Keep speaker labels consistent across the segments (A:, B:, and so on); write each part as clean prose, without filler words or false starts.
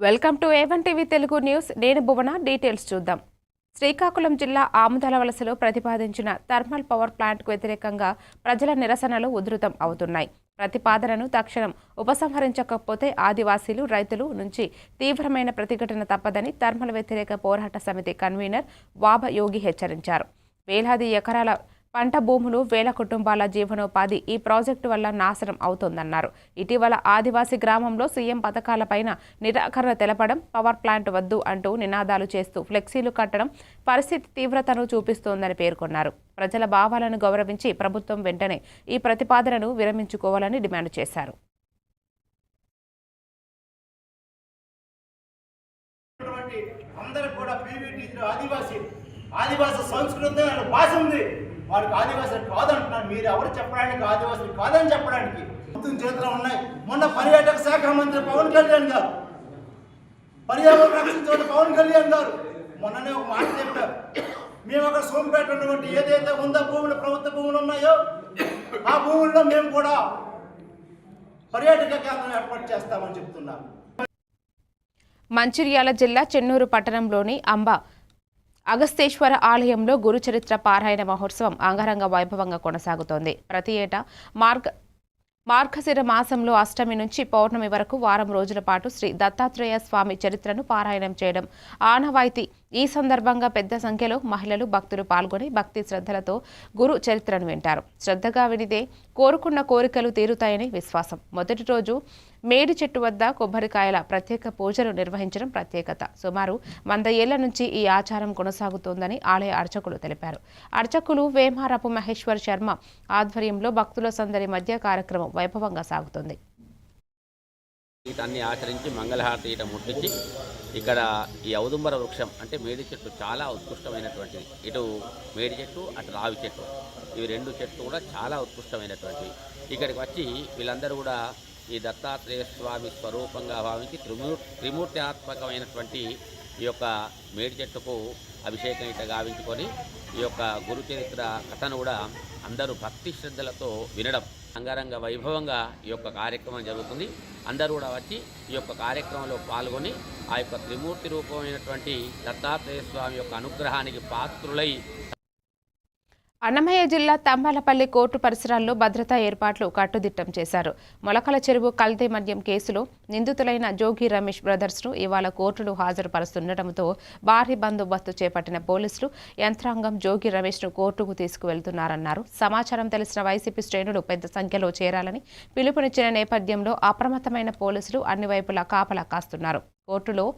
A: Welcome to A1 TV Telugu news. నేను భువన. Details చూద్దాం. శ్రీకాకుళం జిల్లా ఆముదాల వలసలో ప్రతిపాదించిన థర్మల్ పవర్ ప్లాంట్కు వ్యతిరేకంగా ప్రజల నిరసనలు ఉధృతం అవుతున్నాయి. ప్రతిపాదనను తక్షణం ఉపసంహరించకపోతే ఆదివాసీలు, రైతులు నుంచి తీవ్రమైన ప్రతిఘటన తప్పదని థర్మల్ వ్యతిరేక పోరాట సమితి కన్వీనర్ వాబ యోగి హెచ్చరించారు. వేలాది ఎకరాల పంట భూములు, వేల కుటుంబాల జీవనోపాధి ఈ ప్రాజెక్టు వల్ల నాశనం అవుతోందన్నారు. ఇటీవల ఆదివాసీ గ్రామంలో సీఎం పథకాలపైన నిరాకరణ తెలపడం, పవర్ ప్లాంట్ వద్దు అంటూ నినాదాలు చేస్తూ ఫ్లెక్సీలు కట్టడం పరిస్థితి తీవ్రతను చూపిస్తోందని పేర్కొన్నారు. ప్రజల భావాలను గౌరవించి ప్రభుత్వం వెంటనే ఈ ప్రతిపాదనను విరమించుకోవాలని డిమాండ్ చేశారు.
B: ఆదివాసీ సంస్కృతి భాష ఉంది, వారికి ఆదివాసులు కాదంటున్నారు. మీరు ఎవరు చెప్పడానికి ఆదివాసులు కాదని చెప్పడానికి చేతులు ఉన్నాయి. మొన్న పర్యాటక శాఖ మంత్రి పవన్ కళ్యాణ్ గారు, పర్యావరణ రక్షించే పవన్ కళ్యాణ్ గారు మొన్ననే ఒక మాట చెప్పారు. మేము అక్కడ సోంపేట ఉన్నటువంటి ఏదైతే ఉందో భూములు, ప్రభుత్వ భూములు ఉన్నాయో ఆ భూముల్లో మేము కూడా పర్యాటక కేంద్రం ఏర్పాటు చేస్తామని చెప్తున్నారు.
A: మంచిర్యాల జిల్లా చెన్నూరు పట్టణంలోని అగస్తేశ్వర ఆలయంలో గురుచరిత్ర పారాయణ మహోత్సవం అంగరంగ వైభవంగా కొనసాగుతోంది. ప్రతి ఏటా మార్గశిర మాసంలో అష్టమి నుంచి పౌర్ణమి వరకు వారం రోజుల పాటు శ్రీ దత్తాత్రేయ స్వామి చరిత్రను పారాయణం చేయడం ఆనవాయితీ. ఈ సందర్భంగా పెద్ద సంఖ్యలో మహిళలు, భక్తులు పాల్గొని భక్తి శ్రద్ధలతో గురు చరిత్రను వింటారు. శ్రద్ధగా వినితే కోరుకున్న కోరికలు తీరుతాయని విశ్వాసం. మొదటి రోజు మేడి చెట్టు వద్ద కొబ్బరికాయల ప్రత్యేక పూజలు నిర్వహించడం ప్రత్యేకత. సుమారు 100 ఏళ్ల నుంచి ఈ ఆచారం కొనసాగుతోందని ఆలయ అర్చకులు తెలిపారు. అర్చకులు వేమారపు మహేశ్వర్ శర్మ ఆధ్వర్యంలో భక్తుల సందడి మధ్య కార్యక్రమం వైభవంగా సాగుతుంది.
C: వీటన్ని ఆచరించి మంగళహారతి ఈట ముట్టించి ఇక్కడ ఈ ఔదుంబర వృక్షం అంటే మేడి చెట్టు చాలా ఉత్కృష్టమైనటువంటిది. ఇటు మేడి చెట్టు, అటు రావి చెట్టు, ఇవి 2 చెట్లు కూడా చాలా ఉత్కృష్టమైనటువంటివి. ఇక్కడికి వచ్చి వీళ్ళందరూ కూడా ఈ దత్తాత్రేయ స్వామి స్వరూపంగా భావించి త్రిమూర్త్యాత్మకమైనటువంటి ఈ యొక్క మేడి చెట్టుకు అభిషేకం ఇట గావించుకొని ఈ యొక్క గురు చరిత్ర కథను కూడా అందరూ భక్తి శ్రద్ధలతో వినడం అంగరంగ వైభవంగా ఈ యొక్క కార్యక్రమం జరుగుతుంది. అందరూ కూడా వచ్చి ఈ యొక్క కార్యక్రమంలో పాల్గొని ఆ యొక్క త్రిమూర్తి రూపమైనటువంటి దత్తాత్రేయ స్వామి యొక్క అనుగ్రహానికి పాత్రులై.
A: అన్నమయ్య జిల్లా తంబాలపల్లి కోర్టు పరిసరాల్లో భద్రతా ఏర్పాట్లు కట్టుదిట్టం చేశారు. మొలకల చెరువు కల్తీ మద్యం కేసులో నిందితులైన జోగి రమేష్ బ్రదర్స్ను ఇవాళ కోర్టులో హాజరుపరుస్తుండటంతో భారీ బందోబస్తు చేపట్టిన పోలీసులు యంత్రాంగం జోగి రమేష్ను కోర్టుకు తీసుకువెళ్తున్నారన్నారు. సమాచారం తెలిసిన వైసీపీ శ్రేణులు పెద్ద సంఖ్యలో చేరాలని పిలుపునిచ్చిన నేపథ్యంలో అప్రమత్తమైన పోలీసులు అన్ని వైపులా కాపలా కాస్తున్నారు. కోర్టులో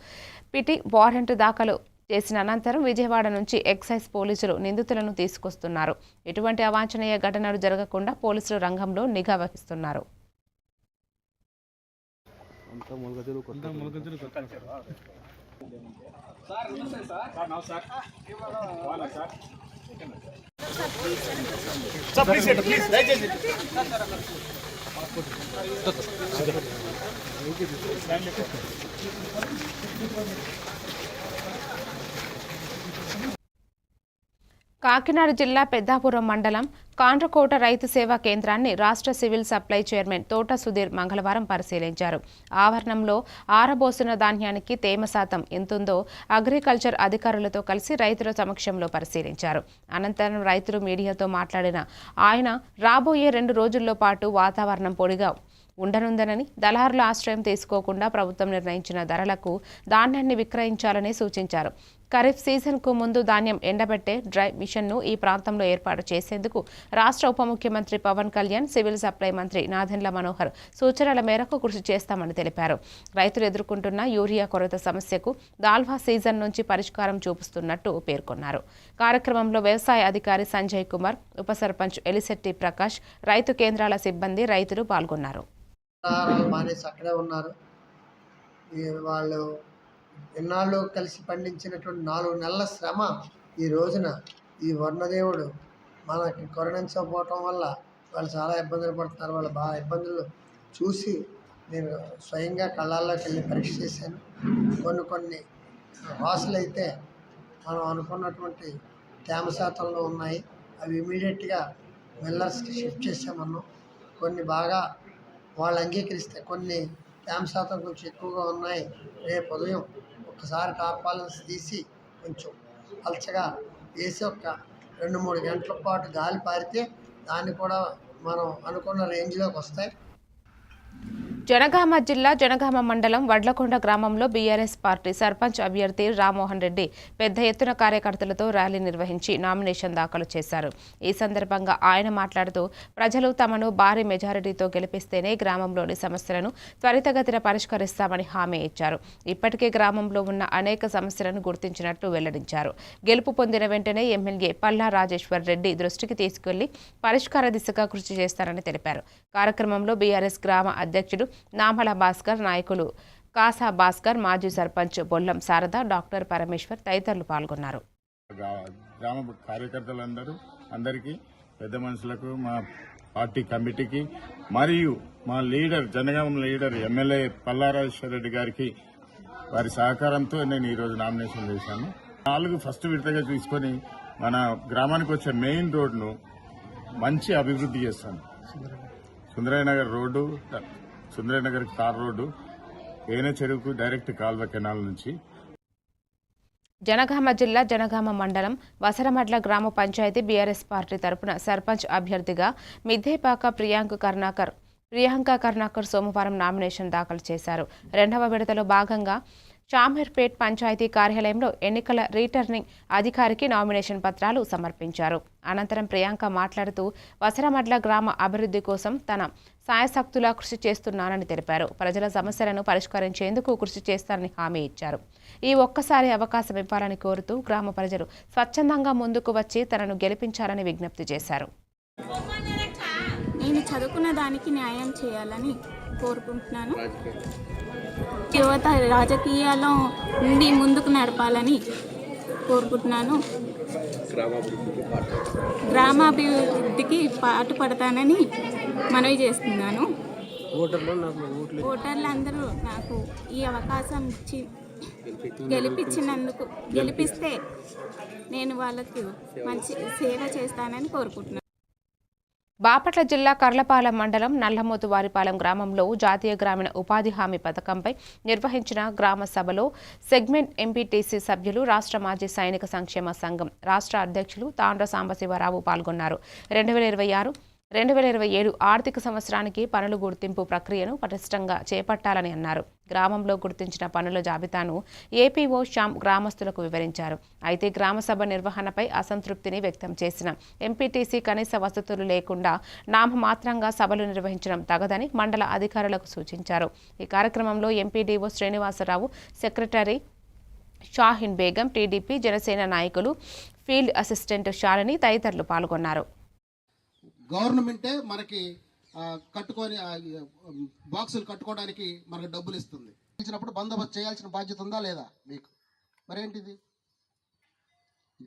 A: పిటి వారెంట్ దాఖలు చేసిన అనంతరం విజయవాడ నుంచి ఎక్సైజ్ పోలీసులు నిందితులను తీసుకొస్తున్నారు. ఎటువంటి అవాంఛనీయ ఘటనలు జరగకుండా పోలీసులు రంగంలో నిఘా వహిస్తున్నారు. కాకినాడ జిల్లా పెద్దాపురం మండలం కాండ్రకోట రైతు సేవా కేంద్రాన్ని రాష్ట్ర సివిల్ సప్లై చైర్మన్ తోట సుధీర్ మంగళవారం పరిశీలించారు. ఆవరణంలో ఆరబోసిన ధాన్యానికి తేమ శాతం ఎంతుందో అగ్రికల్చర్ అధికారులతో కలిసి రైతుల సమక్షంలో పరిశీలించారు. అనంతరం రైతులు మీడియాతో మాట్లాడిన ఆయన రాబోయే 2 రోజుల్లో పాటు వాతావరణం పొడిగా ఉండనుందనని, దళారుల ఆశ్రయం తీసుకోకుండా ప్రభుత్వం నిర్ణయించిన ధరలకు ధాన్యాన్ని విక్రయించాలని సూచించారు. ఖరీఫ్ సీజన్కు ముందు ధాన్యం ఎండబెట్టే డ్రై మిషన్ను ఈ ప్రాంతంలో ఏర్పాటు చేసేందుకు రాష్ట్ర ఉప ముఖ్యమంత్రి పవన్ కళ్యాణ్, సివిల్ సప్లై మంత్రి నాదెండ్ల మనోహర్ సూచనల మేరకు కృషి చేస్తామని తెలిపారు. రైతులు ఎదుర్కొంటున్న యూరియా కొరత సమస్యకు దాల్వా సీజన్ నుంచి పరిష్కారం చూపుతున్నట్టు పేర్కొన్నారు. కార్యక్రమంలో వ్యవసాయ అధికారి సంజయ్ కుమార్, ఉప సర్పంచ్ ఎలిశెట్టి ప్రకాష్, రైతు కేంద్రాల సిబ్బంది, రైతులు పాల్గొన్నారు.
D: వాళ్ళు ఎన్నాళ్ళు కలిసి పండించినటువంటి 4 నెలల శ్రమ ఈ రోజున ఈ వర్ణదేవుడు మనకి కరుణించకపోవటం వల్ల వాళ్ళు చాలా ఇబ్బందులు పడుతున్నారు. వాళ్ళ బాగా ఇబ్బందులు చూసి నేను స్వయంగా కళ్ళాల్లోకి వెళ్ళి పరీక్ష చేశాను. కొన్ని వాసులు అయితే మనం అనుకున్నటువంటి తేమ శాతంలో ఉన్నాయి. అవి ఇమీడియట్గా మిల్లర్స్కి షిఫ్ట్ చేసామన్నాం. కొన్ని బాగా వాళ్ళు అంగీకరిస్తే, కొన్ని తేమ శాతం కొంచెం ఎక్కువగా ఉన్నాయి. రేపు ఉదయం ఒక్కసారి టార్పాలిన్స్ తీసి కొంచెం పలచగా వేసి ఒక 2-3 గంటల పాటు గాలి పారితే దాన్ని కూడా మనం అనుకున్న రేంజ్లోకి వస్తాయి.
A: జనగామ జిల్లా జనగామ మండలం వడ్లకొండ గ్రామంలో బీఆర్ఎస్ పార్టీ సర్పంచ్ అభ్యర్థి రామ్మోహన్ రెడ్డి పెద్ద ఎత్తున కార్యకర్తలతో ర్యాలీ నిర్వహించి నామినేషన్ దాఖలు చేశారు. ఈ సందర్భంగా ఆయన మాట్లాడుతూ ప్రజలు తమను భారీ మెజారిటీతో గెలిపిస్తేనే గ్రామంలోని సమస్యలను త్వరితగతిన పరిష్కరిస్తామని హామీ ఇచ్చారు. ఇప్పటికే గ్రామంలో ఉన్న అనేక సమస్యలను గుర్తించినట్లు వెల్లడించారు. గెలుపు పొందిన వెంటనే ఎమ్మెల్యే పల్లా రాజేశ్వర్ రెడ్డి దృష్టికి తీసుకెళ్లి పరిష్కార దిశగా కృషి చేస్తారని తెలిపారు. కార్యక్రమంలో బీఆర్ఎస్ గ్రామ అధ్యక్షుడు నామల భాస్కర్, నాయకులు కాసా భాస్కర్, మాజీ సర్పంచ్ బొల్లం శారద, డాక్టర్ పరమేశ్వర్ తదితరులు పాల్గొన్నారు.
E: గ్రామ కార్యకర్తలందరూ అందరికీ, పెద్ద మనుషులకు, మా పార్టీ కమిటీకి మరియు మా leader Jangaon leader MLA Palla Rajeshwar Reddy గారికి వారి సహకారంతో నేను ఈరోజు నామినేషన్ చేశాను. 4 ఫస్ట్ విడతగా తీసుకొని మన గ్రామానికి వచ్చే మెయిన్ రోడ్ను మంచి అభివృద్ధి చేస్తాను. Sundarayya Nagar road, Sundarayya Nagar tar road, ఏనే చెరువుకు డైరెక్ట్ కాల్వ కెనాల్ నుంచి.
A: జనగామ జిల్లా జనగామ మండలం వసరమడ్ల గ్రామ పంచాయతీ బీఆర్ఎస్ పార్టీ తరపున సర్పంచ్ అభ్యర్థిగా మిద్దెపాక ప్రియాంక కర్ణాకర్ సోమవారం నామినేషన్ దాఖలు చేశారు. 2వ విడతలో భాగంగా షామీర్పేట్ పంచాయతీ కార్యాలయంలో ఎన్నికల రిటర్నింగ్ అధికారికి నామినేషన్ పత్రాలు సమర్పించారు. అనంతరం ప్రియాంక మాట్లాడుతూ వసరమడ్ల గ్రామ అభివృద్ధి కోసం తన సాయశక్తులా కృషి చేస్తున్నానని తెలిపారు. ప్రజల సమస్యలను పరిష్కరించేందుకు కృషి చేస్తారని హామీ ఇచ్చారు. ఈ ఒక్కసారి అవకాశం ఇవ్వాలని కోరుతూ గ్రామ ప్రజలు స్వచ్ఛందంగా ముందుకు వచ్చి తనను గెలిపించాలని విజ్ఞప్తి చేశారు.
F: నేను చదువుకున్న దానికి న్యాయం చేయాలని కోరుకుంటున్నాను. యువత రాజకీయాల్లో నుండి ముందుకు నడపాలని కోరుకుంటున్నాను. గ్రామాభివృద్ధికి పాటుపడతానని మనవి చేస్తున్నాను. ఓటర్లందరూ నాకు ఈ అవకాశం ఇచ్చి గెలిపిస్తే నేను వాళ్ళకు మంచి సేవ చేస్తానని కోరుకుంటున్నాను.
A: బాపట్ల జిల్లా కర్లపాలెం మండలం నల్లమోతువారిపాలెం గ్రామంలో జాతీయ గ్రామీణ ఉపాధి హామీ పథకంపై నిర్వహించిన గ్రామ సభలో సెగ్మెంట్ ఎంపీటీసీ సభ్యులు, రాష్ట్ర మాజీ సైనిక సంక్షేమ సంఘం రాష్ట్ర అధ్యక్షులు తాండ్ర సాంబశివరావు పాల్గొన్నారు. 2026-2027 ఆర్థిక సంవత్సరానికి పనుల గుర్తింపు ప్రక్రియను పటిష్టంగా చేపట్టాలని అన్నారు. గ్రామంలో గుర్తించిన పనుల జాబితాను ఏపీఓ శ్యామ్ గ్రామస్తులకు వివరించారు. అయితే గ్రామసభ నిర్వహణపై అసంతృప్తిని వ్యక్తం చేసిన ఎంపీటీసీ కనీస వసతులు లేకుండా నామమాత్రంగా సభలు నిర్వహించడం తగదని మండల అధికారులకు సూచించారు. ఈ కార్యక్రమంలో MPDO Srinivasa Rao, secretary Shaheen Begum, TDP Janasena నాయకులు, ఫీల్డ్ అసిస్టెంట్ శాలిని తదితరులు పాల్గొన్నారు.
G: గవర్నమెంటే మనకి కట్టుకొని బాక్సులు కట్టుకోవడానికి మనకు డబ్బులు ఇస్తుంది. ఇచ్చినప్పుడు బందోబస్తు చేయాల్సిన బాధ్యత ఉందా లేదా మీకు? మరేంటిది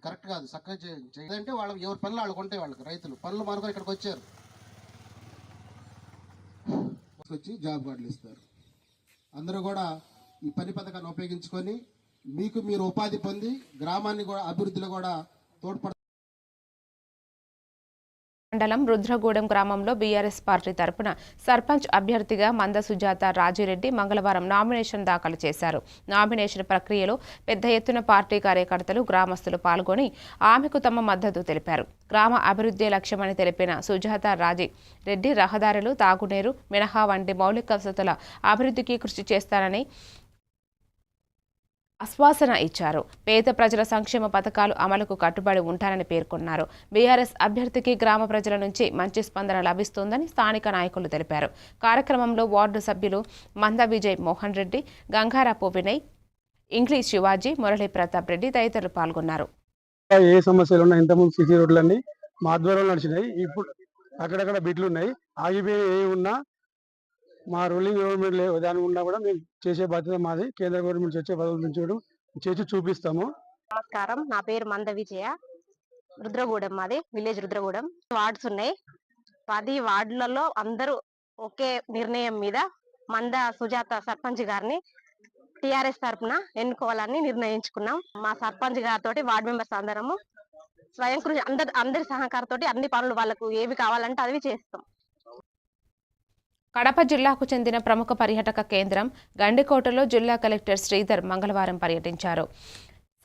G: కరెక్ట్ కాదు. చక్కగా చేయాలంటే వాళ్ళు ఎవరి పనులు వాళ్ళకు ఉంటాయి. వాళ్ళకి రైతులు పనులు మానుకొని ఇక్కడికి వచ్చారు, వచ్చి జాబ్ కార్డులు ఇస్తారు. అందరూ కూడా ఈ పని పథకాన్ని ఉపయోగించుకొని మీకు మీరు ఉపాధి పొంది గ్రామాన్ని కూడా అభివృద్ధిలో కూడా తోడ్పడ.
A: మండలం రుద్రగూడెం గ్రామంలో బీఆర్ఎస్ పార్టీ తరపున సర్పంచ్ అభ్యర్థిగా మంద సుజాత రాజిరెడ్డి మంగళవారం నామినేషన్ దాఖలు చేశారు. నామినేషన్ ప్రక్రియలో పెద్ద ఎత్తున పార్టీ కార్యకర్తలు, గ్రామస్తులు పాల్గొని ఆమెకు తమ మద్దతు తెలిపారు. గ్రామ అభివృద్ధి లక్ష్యమని తెలిపిన సుజాత రాజిరెడ్డి రహదారులు, తాగునీరు మినహా వంటి మౌలిక వసతుల అభివృద్ధికి కృషి చేస్తారని ఆశ్వాసన ఇచ్చారు. పేద ప్రజల సంక్షేమ పథకాలు అమలుకు కట్టుబడి ఉంటారని పేర్కొన్నారు. బీఆర్ఎస్ అభ్యర్థికి గ్రామ ప్రజల నుంచి మంచి స్పందన లభిస్తోందని స్థానిక నాయకులు తెలిపారు. కార్యక్రమంలో వార్డు సభ్యులు మంద విజయ్ మోహన్ రెడ్డి, గంగారపు వినయ్, ఇంగ్లీష్ శివాజీ, మురళీ ప్రతాప్ రెడ్డి తదితరులు పాల్గొన్నారు.
H: ఏ సమస్యలు ఉన్నా ఇంతకుముందు సిసి రోడ్లన్నీ మా ఆధ్వర్యంలో నడిచినాయి. ఇప్పుడు అక్కడక్కడ బిడ్లు ఉన్నాయి. ఆగిపోయి ఏ ఉన్నా మా రూలింగ్ గవర్నమెంట్ దాని ఉన్నా కూడా మేము చేసే బాధ్యత మాది. కేంద్ర గవర్నమెంట్ వచ్చే పదవుల నుంచి చేసి చూపిస్తాము.
I: నమస్కారం, నా పేరు మంద విజయ. రుద్రగూడెం, మాది విలేజ్ రుద్రగూడెం. వార్డ్స్ ఉన్నాయి. 10 వార్డులలో అందరూ ఒకే నిర్ణయం మీద మంద సుజాత సర్పంచ్ గారిని టిఆర్ఎస్ తరఫున ఎన్నుకోవాలని నిర్ణయించుకున్నాం. మా సర్పంచ్ గారితో వార్డు మెంబర్స్ అందరము స్వయం కృషి అందరి సహకారంతో అన్ని పనులు వాళ్ళకు ఏవి కావాలంటే అవి చేస్తాం.
A: కడప జిల్లాకు చెందిన ప్రముఖ పర్యాటక కేంద్రం గండికోటలో జిల్లా కలెక్టర్ శ్రీధర్ మంగళవారం పర్యటించారు.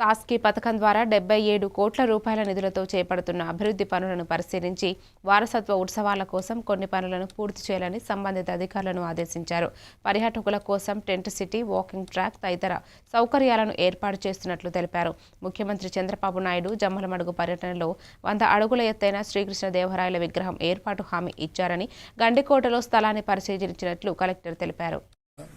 A: సాస్కి పథకం ద్వారా 77 కోట్ల రూపాయల నిధులతో చేపడుతున్న అభివృద్ధి పనులను పరిశీలించి వారసత్వ ఉత్సవాల కోసం కొన్ని పనులను పూర్తి చేయాలని సంబంధిత అధికారులను ఆదేశించారు. పర్యాటకుల కోసం టెంట్ సిటీ, వాకింగ్ ట్రాక్ తదితర సౌకర్యాలను ఏర్పాటు చేస్తున్నట్లు తెలిపారు. ముఖ్యమంత్రి చంద్రబాబు నాయుడు జమ్మలమడుగు పర్యటనలో 100 అడుగుల ఎత్తైన శ్రీకృష్ణదేవరాయల విగ్రహం ఏర్పాటు హామీ ఇచ్చారని గండికోటలో స్థలాన్ని పరిశీలించినట్లు కలెక్టర్ తెలిపారు.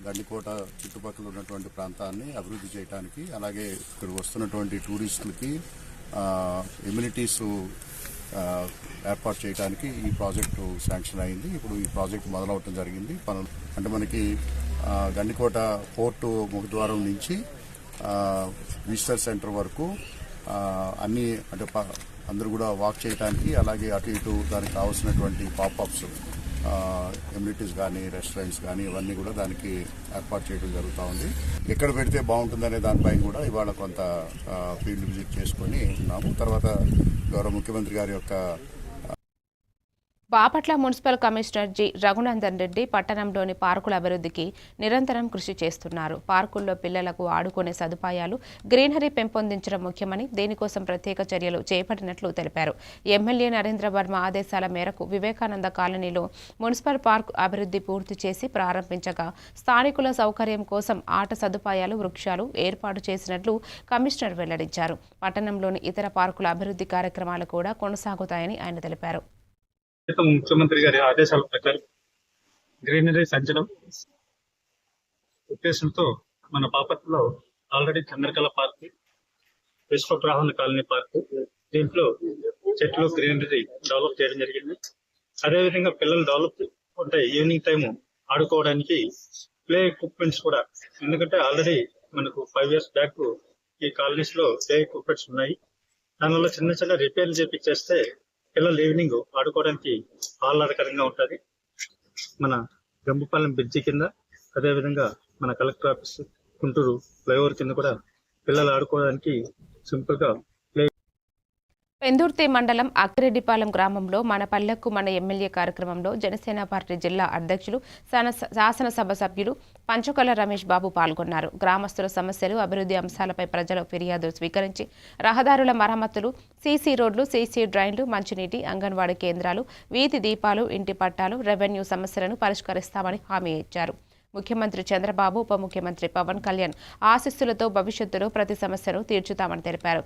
E: గండికోట చుట్టుపక్కల ఉన్నటువంటి ప్రాంతాన్ని అభివృద్ధి చేయడానికి, అలాగే ఇక్కడ వస్తున్నటువంటి టూరిస్టులకి ఎమ్యూనిటీస్ ఏర్పాటు చేయడానికి ఈ ప్రాజెక్టు శాంక్షన్ అయింది. ఇప్పుడు ఈ ప్రాజెక్టు మొదలవటం జరిగింది. పనులు అంటే మనకి గండికోట పోర్టు ముఖద్వారం నుంచి విజిటర్ సెంటర్ వరకు అన్ని అంటే అందరూ కూడా వాక్ చేయడానికి, అలాగే అటు ఇటు దానికి కావాల్సినటువంటి పాపప్స్, ఎమ్యూనిటీస్ కానీ, రెస్టారెంట్స్ కానీ ఇవన్నీ కూడా దానికి ఏర్పాటు చేయడం జరుగుతూ ఉంది. ఎక్కడ పెడితే బాగుంటుందనే దానిపైన కూడా ఇవాళ కొంత ఫీల్డ్ విజిట్ చేసుకొని ఉన్నాము. తర్వాత గౌరవ ముఖ్యమంత్రి గారి యొక్క
A: Bapatla municipal commissioner G Raghunandan Reddy పట్టణంలోని పార్కుల అభివృద్ధికి నిరంతరం కృషి చేస్తున్నారు. పార్కుల్లో పిల్లలకు ఆడుకునే సదుపాయాలు, గ్రీనరీ పెంపొందించడం ముఖ్యమని, దీనికోసం ప్రత్యేక చర్యలు చేపట్టినట్లు తెలిపారు. ఎమ్మెల్యే నరేంద్ర వర్మ ఆదేశాల మేరకు వివేకానంద కాలనీలో మున్సిపల్ పార్కు అభివృద్ధి పూర్తి చేసి ప్రారంభించగా స్థానికుల సౌకర్యం కోసం ఆట సదుపాయాలు, వృక్షాలు ఏర్పాటు చేసినట్లు కమిషనర్ వెల్లడించారు. పట్టణంలోని ఇతర పార్కుల అభివృద్ధి కార్యక్రమాలు కూడా కొనసాగుతాయని ఆయన తెలిపారు.
J: ముఖ్యమంత్రి గారి ఆదేశాల ప్రకారం గ్రీనరీ సంచడం ఉద్దేశంతో మన బాపట్లలో already Chandrakala park, Vishwabrahmana colony park, దీంట్లో చెట్లు, గ్రీనరీ డెవలప్ చేయడం జరిగింది. అదేవిధంగా పిల్లలు డెవలప్ ఉంటే ఈవినింగ్ టైం ఆడుకోవడానికి ప్లే ఎక్విప్మెంట్స్ కూడా, ఎందుకంటే ఆల్రెడీ మనకు 5 years బ్యాక్ ఈ కాలనీస్ లో ప్లే ఎక్విప్మెంట్స్ ఉన్నాయి. దానివల్ల చిన్న చిన్న రిపేర్లు చేపించేస్తే పిల్లలు ఈవినింగ్ ఆడుకోవడానికి ఆహ్లాదకరంగా ఉంటుంది. మన గంబుపాలెం బ్రిడ్జి కింద, అదేవిధంగా మన కలెక్టర్ ఆఫీస్ గుంటూరు ఫ్లైఓవర్ కింద కూడా పిల్లలు ఆడుకోవడానికి సింపుల్ గా
A: పెందుర్తి మండలం అక్కిరెడ్డిపాలెం గ్రామంలో మన పల్లెకు మన ఎమ్మెల్యే కార్యక్రమంలో జనసేన పార్టీ జిల్లా అధ్యక్షులు, శాసనసభ సభ్యులు పంచుకల రమేష్ బాబు పాల్గొన్నారు. గ్రామస్తుల సమస్యలు, అభివృద్ధి అంశాలపై ప్రజల ఫిర్యాదులు స్వీకరించి రహదారుల మరమ్మతులు, సీసీ రోడ్లు, సీసీ డ్రైన్లు, మంచినీటి, అంగన్వాడీ కేంద్రాలు, వీధి దీపాలు, ఇంటి పట్టాలు, రెవెన్యూ సమస్యలను పరిష్కరిస్తామని హామీ ఇచ్చారు. ముఖ్యమంత్రి చంద్రబాబు, ఉప ముఖ్యమంత్రి పవన్ కళ్యాణ్ ఆశీస్సులతో భవిష్యత్తులో ప్రతి సమస్యను తీర్చుతామని తెలిపారు.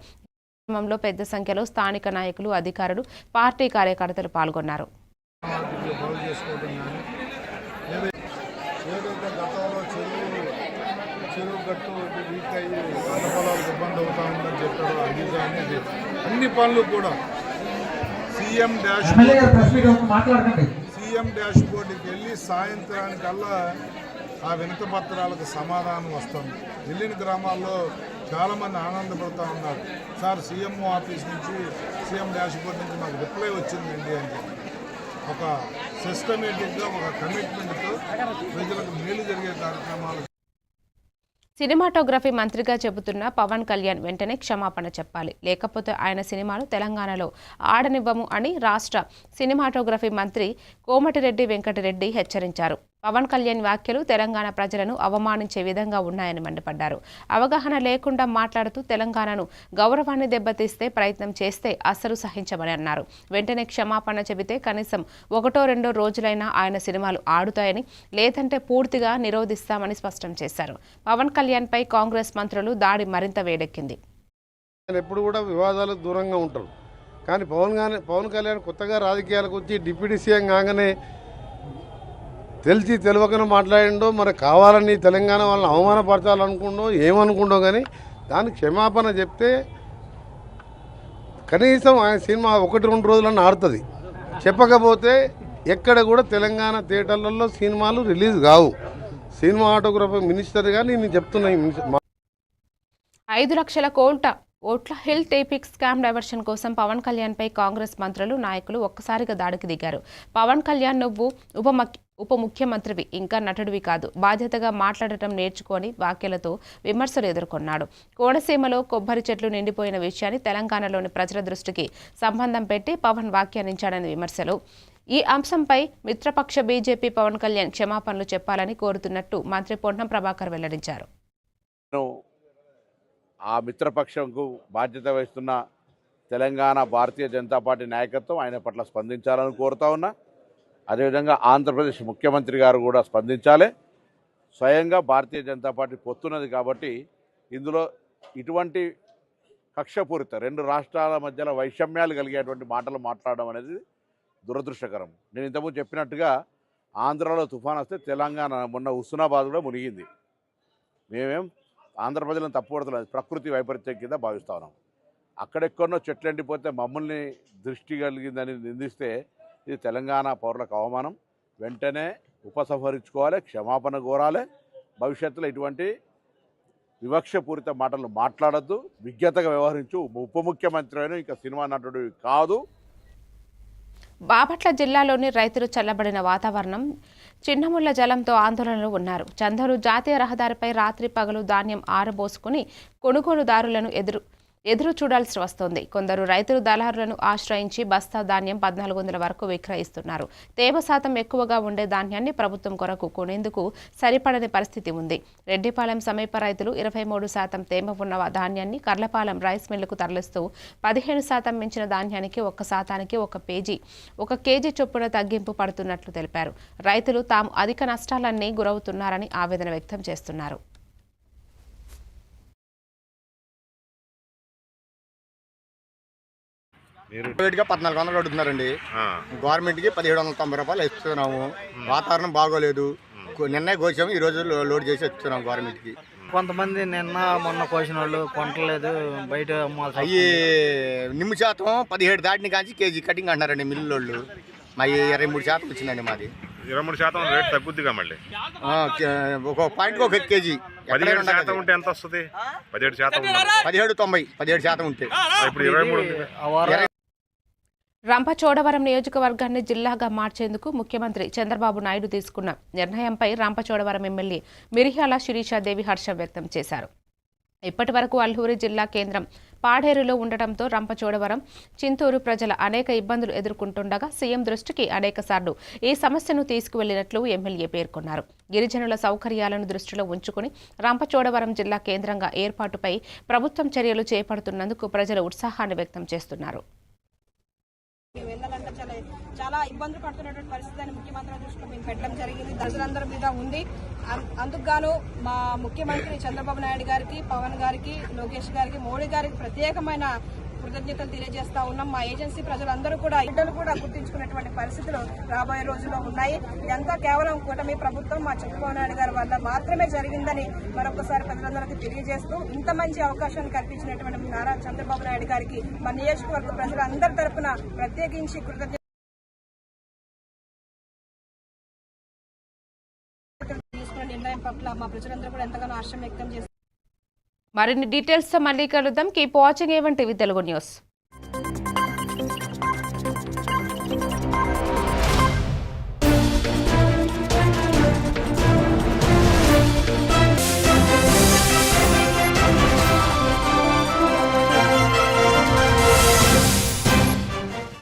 A: కార్యక్రమంలో పెద్ద సంఖ్యలో స్థానిక నాయకులు, అధికారులు, పార్టీ కార్యకర్తలు పాల్గొన్నారు.
E: అన్ని పనులు కూడా సీఎం డాష్ బోర్డుకి వెళ్ళి సాయంత్రానికల్లా ఆ వినతి పత్రాలకు సమాధానం వస్తుంది. వెళ్ళిన గ్రామాల్లో చాలామంది ఆనందపడుతూ ఉన్నారు. సార్, సీఎం ఆఫీస్ నుంచి, సీఎం డాష్ బోర్డ్ నుంచి మాకు రిప్లై వచ్చిందండి అని చెప్పి ఒక సిస్టమేటిక్గా, ఒక కమిట్మెంట్తో ప్రజలకు మేలు జరిగే కార్యక్రమాలు.
A: సినిమాటోగ్రఫీ మంత్రిగా చెబుతున్న పవన్ కళ్యాణ్ వెంటనే క్షమాపణ చెప్పాలి, లేకపోతే ఆయన సినిమాలు తెలంగాణలో ఆడనివ్వము అని రాష్ట్ర సినిమాటోగ్రఫీ మంత్రి కోమటిరెడ్డి వెంకటరెడ్డి హెచ్చరించారు. పవన్ కళ్యాణ్ వ్యాఖ్యలు తెలంగాణ ప్రజలను అవమానించే విధంగా ఉన్నాయని మండిపడ్డారు. అవగాహన లేకుండా మాట్లాడుతూ తెలంగాణను గౌరవాన్ని దెబ్బతీస్తే ప్రయత్నం చేస్తే అస్సలు సహించమని అన్నారు. వెంటనే క్షమాపణ చెబితే కనీసం 1-2 రోజులైనా ఆయన సినిమాలు ఆడుతాయని, లేదంటే పూర్తిగా నిరోధిస్తామని స్పష్టం చేశారు. పవన్ కళ్యాణ్ పై కాంగ్రెస్ మంత్రులు దాడి మరింత వేడెక్కింది.
K: ఎప్పుడు కూడా వివాదాలకు దూరంగా ఉంటారు, కానీ పవన్ కళ్యాణ్ కొత్తగా రాజకీయాలకు వచ్చి డిప్యూటీ సీఎం కాగానే తెలిసి తెలియకనే మాట్లాడిండో, మరి కావాలని తెలంగాణ వాళ్ళని అవమానపరచాలనుకుండో ఏమనుకుండో, కానీ దానికి క్షమాపణ చెప్తే కనీసం ఆయన సినిమా 1-2 రోజులన్నా ఆడుతుంది. చెప్పకపోతే ఎక్కడ కూడా తెలంగాణ థియేటర్లలో సినిమాలు రిలీజ్ కావు. సినిమాటోగ్రఫీ మినిస్టర్గా నేను చెప్తున్నా.
A: 5 లక్షల ఓట్ల హిల్ టేపిక్ స్కామ్ డైవర్షన్ కోసం పవన్ కళ్యాణ్ పై కాంగ్రెస్ మంత్రులు, నాయకులు ఒక్కసారిగా దాడికి దిగారు. పవన్ కళ్యాణ్, నువ్వు ఉప ముఖ్యమంత్రివి, ఇంకా నటుడివి కాదు, బాధ్యతగా మాట్లాడటం నేర్చుకొని వ్యాఖ్యలతో విమర్శలు ఎదుర్కొన్నాడు. కోనసీమలో కొబ్బరి చెట్లు నిండిపోయిన విషయాన్ని తెలంగాణలోని ప్రజల దృష్టికి సంబంధం పెట్టి పవన్ వ్యాఖ్యానించాడని విమర్శలు. ఈ అంశంపై మిత్రపక్ష బీజేపీ పవన్ కళ్యాణ్ క్షమాపణలు చెప్పాలని కోరుతున్నట్టు మంత్రి పొన్నం ప్రభాకర్ వెల్లడించారు.
L: ఆ మిత్రపక్షంకు బాధ్యత వహిస్తున్న తెలంగాణ భారతీయ జనతా పార్టీ నాయకత్వం ఆయన పట్ల స్పందించాలని కోరుతా ఉన్నా. అదేవిధంగా ఆంధ్రప్రదేశ్ ముఖ్యమంత్రి గారు కూడా స్పందించాలి. స్వయంగా భారతీయ జనతా పార్టీ పొత్తున్నది కాబట్టి ఇందులో ఇటువంటి కక్షపూరిత రెండు రాష్ట్రాల మధ్యలో వైషమ్యాలు కలిగేటువంటి మాటలు మాట్లాడడం అనేది దురదృష్టకరం. నేను ఇంతకుముందు చెప్పినట్టుగా ఆంధ్రాలో తుఫాన్ వస్తే తెలంగాణ మొన్న హుస్నాబాద్ కూడా మునిగింది. మేమేం ఆంధ్ర ప్రజలను తప్పుపడుతున్నది ప్రకృతి వైపరీత్యం కింద భావిస్తా ఉన్నాం. అక్కడెక్కడో చెట్లు ఎండిపోతే మమ్మల్ని దృష్టి కలిగిందని నిందిస్తే ఇది తెలంగాణ పౌరులకు అవమానం. వెంటనే ఉపసంహరించుకోవాలి, క్షమాపణ కోరాలి. భవిష్యత్తులో ఇటువంటి వివక్షపూరిత మాటలు మాట్లాడద్దు, విజ్ఞతగా వ్యవహరించు. ఉప ముఖ్యమంత్రి అయినా ఇంకా సినిమా నటుడు కాదు.
A: బాపట్ల జిల్లాలోని రైతులు చల్లబడిన వాతావరణం, చిన్నముళ్ల జలంతో ఆందోళనలో ఉన్నారు. చందూరు జాతీయ రహదారిపై రాత్రి పగలు ధాన్యం ఆరబోసుకుని కొనుగోలుదారులను ఎదురు చూడాల్సి వస్తోంది. కొందరు రైతులు దళారులను ఆశ్రయించి బస్తా ధాన్యం 1400 వరకు విక్రయిస్తున్నారు. తేమ శాతం ఎక్కువగా ఉండే ధాన్యాన్ని ప్రభుత్వం కొరకు కొనేందుకు సరిపడని పరిస్థితి ఉంది. రెడ్డిపాలెం సమీప రైతులు 23% తేమ ఉన్న ధాన్యాన్ని కర్లపాలెం రైస్ మిల్లుకు తరలిస్తూ 15% మించిన ధాన్యానికి 1% ఒక కేజీ చొప్పున తగ్గింపు పడుతున్నట్లు తెలిపారు. రైతులు తాము అధిక నష్టాలన్నీ గురవుతున్నారని ఆవేదన వ్యక్తం చేస్తున్నారు.
M: ప్రైవేట్గా 1400 అడుగుతున్నారండి. గవర్నమెంట్కి 1790 రూపాయలు ఇస్తున్నాము. వాతావరణం బాగోలేదు. నిన్నే కోసాము, ఈ రోజు లోడ్ చేసి ఇస్తున్నాము గవర్నమెంట్కి.
N: కొంతమంది నిన్న మొన్న కోసిన వాళ్ళు కొనట్లేదు, బయట
M: అవి నిమ్ము శాతం 17 దాటిని కాంచి కేజీ కటింగ్ అంటున్నారండి మిల్లు వాళ్ళు. మా 23% వచ్చిందండి మాది.
E: 23% రేట్ తగ్గుద్దిగా మళ్ళీ.
M: ఒక పాయింట్కి 1 కేజీ.
E: 17% ఉంటే ఎంత వస్తుంది?
M: 17% ఉంటే
E: ఇప్పుడు 23.
A: రంపచోడవరం నియోజకవర్గాన్ని జిల్లాగా మార్చేందుకు ముఖ్యమంత్రి చంద్రబాబు నాయుడు తీసుకున్న నిర్ణయంపై రంపచోడవరం ఎమ్మెల్యే మిరియాల శిరీషాదేవి హర్షం వ్యక్తం చేశారు. ఇప్పటి వరకు అల్లూరి జిల్లా కేంద్రం పాడేరులో ఉండటంతో రంపచోడవరం, చింతూరు ప్రజల అనేక ఇబ్బందులు ఎదుర్కొంటుండగా సీఎం దృష్టికి అనేకసార్లు ఈ సమస్యను తీసుకువెళ్లినట్లు ఎమ్మెల్యే పేర్కొన్నారు. గిరిజనుల సౌకర్యాలను దృష్టిలో ఉంచుకుని రంపచోడవరం జిల్లా కేంద్రంగా ఏర్పాటుపై ప్రభుత్వం చర్యలు చేపడుతున్నందుకు ప్రజలు ఉత్సాహాన్ని వ్యక్తం చేస్తున్నారు.
O: వెళ్ళాలంటే చాలా ఇబ్బందులు పడుతున్నటువంటి పరిస్థితిని ముఖ్యమంత్రి దృష్టిలో మేము పెట్టడం జరిగింది. ప్రజలందరి మీద ఉంది. అందుకు గాను మా ముఖ్యమంత్రి చంద్రబాబు నాయుడు గారికి, పవన్ గారికి, లోకేష్ గారికి, మోడీ గారికి ప్రత్యేకమైన కృతజ్ఞతలు తెలియజేస్తా ఉన్నాం. మా ఏజెన్సీ ప్రజలందరూ కూడా ఇద్దరు కూడా గుర్తించుకున్నటువంటి పరిస్థితులు రాబోయే రోజుల్లో ఉన్నాయి. ఇదంతా కేవలం కూటమి ప్రభుత్వం మా చంద్రబాబు నాయుడు గారి వల్ల మాత్రమే జరిగిందని మరొకసారి ప్రజలందరికీ తెలియజేస్తూ ఇంత మంచి అవకాశాన్ని కల్పించినటువంటి నారా చంద్రబాబు నాయుడు గారికి మా నియోజకవర్గ ప్రజలందరి తరఫున ప్రత్యేకించి కృతజ్ఞతలు తీసుకున్న నిర్ణయం పట్ల మా ప్రజలందరూ కూడా ఎంతగానో హర్షం వ్యక్తం చేస్తారు.
A: మరిన్ని డీటెయిల్స్ తో మళ్ళీ కలుద్దాం. Keep watching A1 TV Telugu news.